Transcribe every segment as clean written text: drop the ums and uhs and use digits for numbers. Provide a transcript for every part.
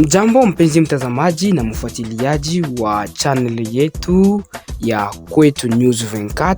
Jambo mpenzi mtazamaji na mfuatiliaji wa channel yetu ya Kwetu News 24.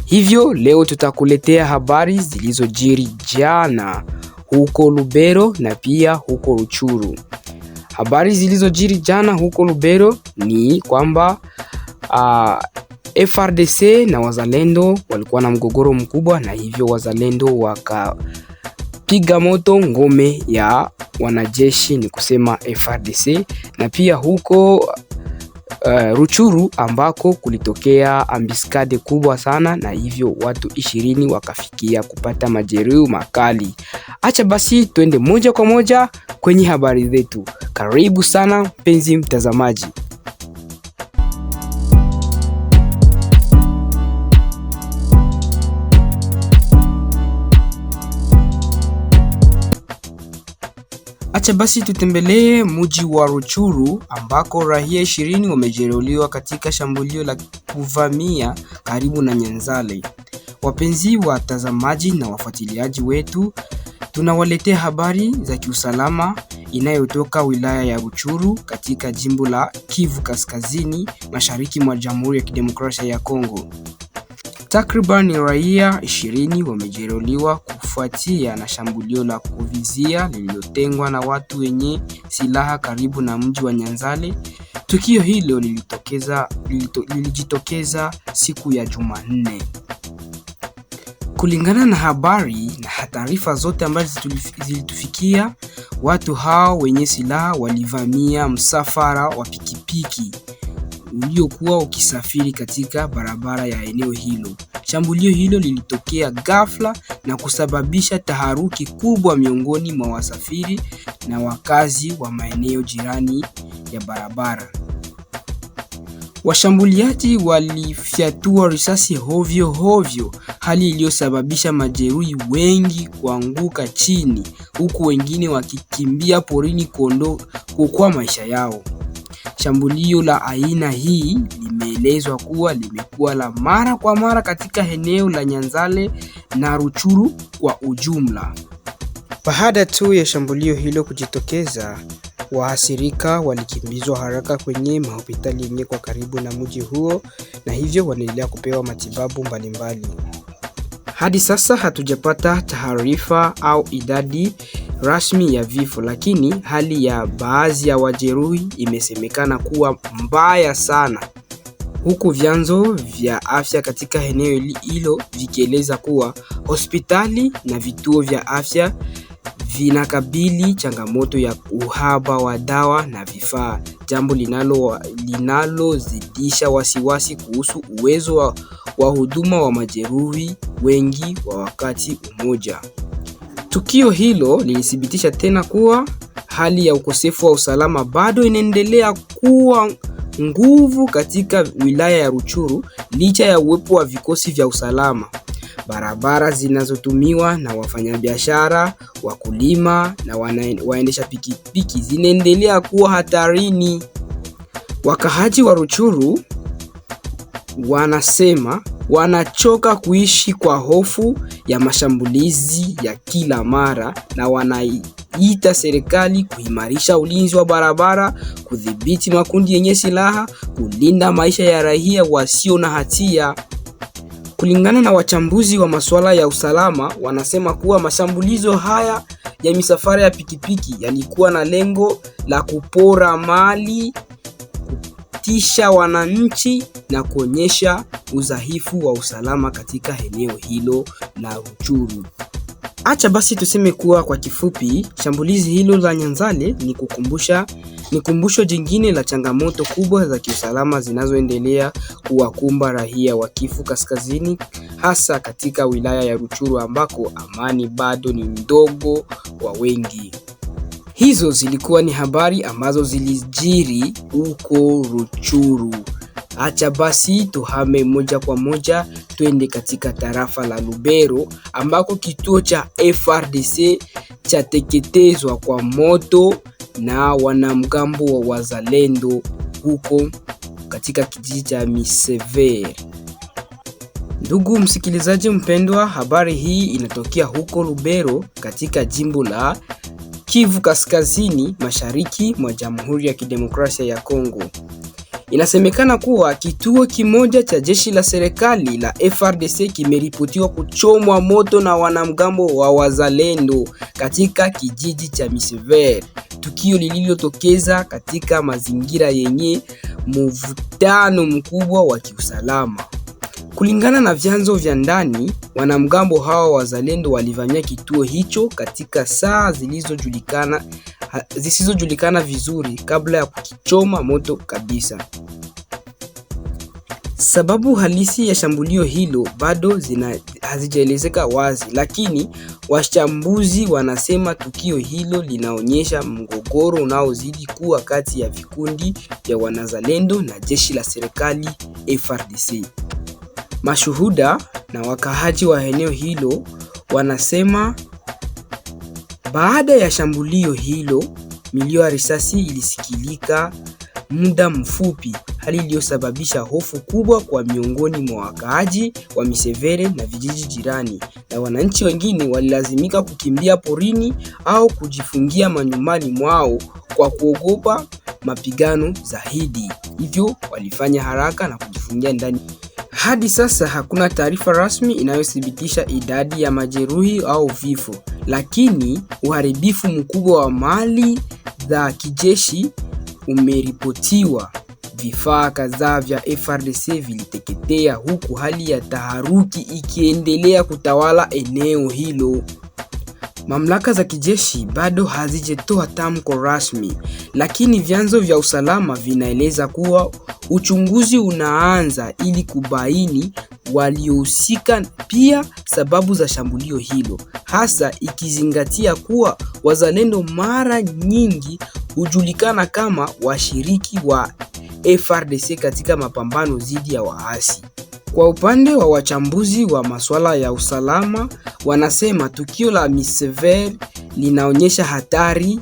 Hivyo leo tutakuletea habari zilizojiri jana huko Lubero na pia huko Ruchuru. Habari zilizojiri jana huko Lubero ni kwamba FRDC na wazalendo walikuwa na mgogoro mkubwa, na hivyo wazalendo wakapiga moto ngome ya wanajeshi, ni kusema FRDC. Na pia huko Ruchuru ambako kulitokea ambiskade kubwa sana, na hivyo watu 20 wakafikia kupata majeruhi makali. Acha basi twende moja kwa moja kwenye habari zetu. Karibu sana mpenzi mtazamaji. Acha basi tutembelee mji wa Ruchuru ambako raia 20 wamejeruhiwa katika shambulio la kuvamia karibu na Nyanzale. Wapenzi watazamaji na wafuatiliaji wetu, tunawaletea habari za kiusalama inayotoka wilaya ya Ruchuru katika jimbo la Kivu Kaskazini, mashariki mwa Jamhuri ya Kidemokrasia ya Kongo. Takriban raia 20 wamejeruhiwa kufuatia na shambulio la kuvizia lililotengwa na watu wenye silaha karibu na mji wa Nyanzale. Tukio hilo lilijitokeza siku ya Jumanne. Kulingana na habari na taarifa zote ambazo zilitufikia, watu hao wenye silaha walivamia msafara wa pikipiki uliokuwa ukisafiri katika barabara ya eneo hilo. Shambulio hilo lilitokea ghafla na kusababisha taharuki kubwa miongoni mwa wasafiri na wakazi wa maeneo jirani ya barabara. Washambuliaji walifyatua risasi hovyo hovyo, hali iliyosababisha majeruhi wengi kuanguka chini, huku wengine wakikimbia porini kuokoa maisha yao. Shambulio la aina hii limeelezwa kuwa limekuwa la mara kwa mara katika eneo la Nyanzale na Ruchuru kwa ujumla. Baada tu ya shambulio hilo kujitokeza, waathirika walikimbizwa haraka kwenye hospitali yenye kwa karibu na mji huo, na hivyo wanaendelea kupewa matibabu mbalimbali. Hadi sasa hatujapata taarifa au idadi rasmi ya vifo, lakini hali ya baadhi ya wajeruhi imesemekana kuwa mbaya sana, huku vyanzo vya afya katika eneo hilo vikieleza kuwa hospitali na vituo vya afya vinakabili changamoto ya uhaba wa dawa na vifaa, jambo linalozidisha wasiwasi kuhusu uwezo wa huduma wa majeruhi wengi wa wakati mmoja. Tukio hilo lilithibitisha tena kuwa hali ya ukosefu wa usalama bado inaendelea kuwa nguvu katika wilaya ya Ruchuru licha ya uwepo wa vikosi vya usalama. Barabara zinazotumiwa na wafanyabiashara, wakulima na waendesha pikipiki zinaendelea kuwa hatarini. Wakaaji wa Ruchuru wanasema wanachoka kuishi kwa hofu ya mashambulizi ya kila mara, na wanaita serikali kuimarisha ulinzi wa barabara, kudhibiti makundi yenye silaha, kulinda maisha ya raia wasio na hatia. Kulingana na wachambuzi wa masuala ya usalama, wanasema kuwa mashambulizo haya ya misafara ya pikipiki yalikuwa na lengo la kupora mali, kutisha wananchi na kuonyesha udhaifu wa usalama katika eneo hilo la Ruchuru. Acha basi tuseme kuwa kwa kifupi, shambulizi hilo la Nyanzale ni kumbusho jingine la changamoto kubwa za kiusalama zinazoendelea kuwakumba raia wa Kivu Kaskazini, hasa katika wilaya ya Ruchuru ambako amani bado ni ndogo kwa wengi. Hizo zilikuwa ni habari ambazo zilijiri huko Ruchuru. Acha basi tuhame moja kwa moja twende katika tarafa la Lubero ambako kituo cha FRDC chateketezwa kwa moto na wanamgambo wa wazalendo huko katika kijiji cha Misever. Ndugu msikilizaji mpendwa, habari hii inatokea huko Lubero katika jimbo la Kivu Kaskazini, mashariki mwa Jamhuri ya Kidemokrasia ya Kongo. Inasemekana kuwa kituo kimoja cha jeshi la serikali la FARDC kimeripotiwa kuchomwa moto na wanamgambo wa wazalendo katika kijiji cha Misevere, tukio lililotokeza katika mazingira yenye mvutano mkubwa wa kiusalama. Kulingana na vyanzo vya ndani, wanamgambo hao wazalendo walivamia kituo hicho katika saa zisizojulikana vizuri kabla ya kukichoma moto kabisa. Sababu halisi ya shambulio hilo bado hazijaelezeka wazi, lakini wachambuzi wanasema tukio hilo linaonyesha mgogoro unaozidi kuwa kati ya vikundi vya wanazalendo na jeshi la serikali FARDC. Mashuhuda na wakaaji wa eneo hilo wanasema baada ya shambulio hilo, milio ya risasi ilisikilika muda mfupi, hali iliyosababisha hofu kubwa kwa miongoni mwa wakaaji wa Misevere na vijiji jirani, na wananchi wengine walilazimika kukimbia porini au kujifungia manyumbani mwao kwa kuogopa mapigano zaidi. Hivyo walifanya haraka na kujifungia ndani. Hadi sasa hakuna taarifa rasmi inayothibitisha idadi ya majeruhi au vifo, lakini uharibifu mkubwa wa mali za kijeshi umeripotiwa. Vifaa kadhaa vya FARDC viliteketea, huku hali ya taharuki ikiendelea kutawala eneo hilo. Mamlaka za kijeshi bado hazijatoa tamko rasmi, lakini vyanzo vya usalama vinaeleza kuwa uchunguzi unaanza ili kubaini waliohusika, pia sababu za shambulio hilo, hasa ikizingatia kuwa wazalendo mara nyingi hujulikana kama washiriki wa FARDC katika mapambano dhidi ya waasi. Kwa upande wa wachambuzi wa masuala ya usalama, wanasema tukio la Misevere linaonyesha hatari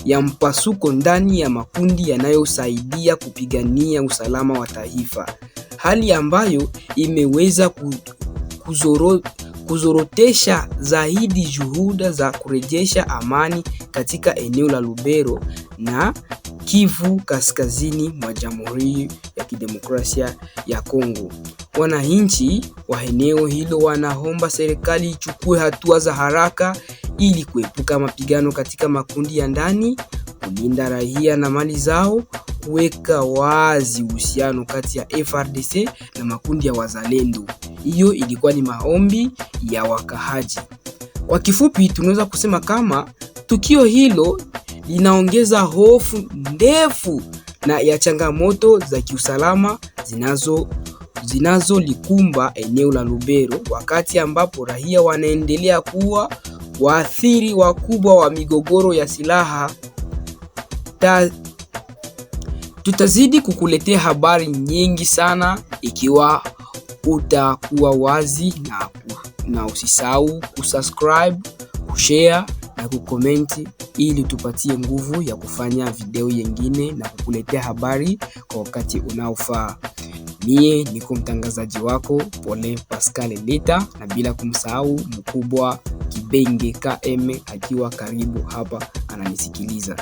ya mpasuko ndani ya makundi yanayosaidia kupigania usalama wa taifa, hali ambayo imeweza kuzorotesha zaidi juhudi za kurejesha amani katika eneo la Lubero na Kivu Kaskazini mwa Jamhuri ya Kidemokrasia ya Kongo. Wananchi wa eneo hilo wanaomba serikali ichukue hatua za haraka ili kuepuka mapigano katika makundi ya ndani, kulinda raia na mali zao, kuweka wazi uhusiano kati ya FARDC na makundi ya wazalendo. Hiyo ilikuwa ni maombi ya wakaaji. Kwa kifupi, tunaweza kusema kama tukio hilo linaongeza hofu ndefu na ya changamoto za kiusalama zinazolikumba eneo la Lubero, wakati ambapo raia wanaendelea kuwa waathiri wakubwa wa migogoro ya silaha. Tutazidi kukuletea habari nyingi sana ikiwa utakuwa wazi na usisahau kusubscribe, kushare na kukomenti ili tupatie nguvu ya kufanya video nyingine na kukuletea habari kwa wakati unaofaa. Mie niko mtangazaji wako Pole Pascal Leta, na bila kumsahau mkubwa Kibenge KM akiwa karibu hapa ananisikiliza.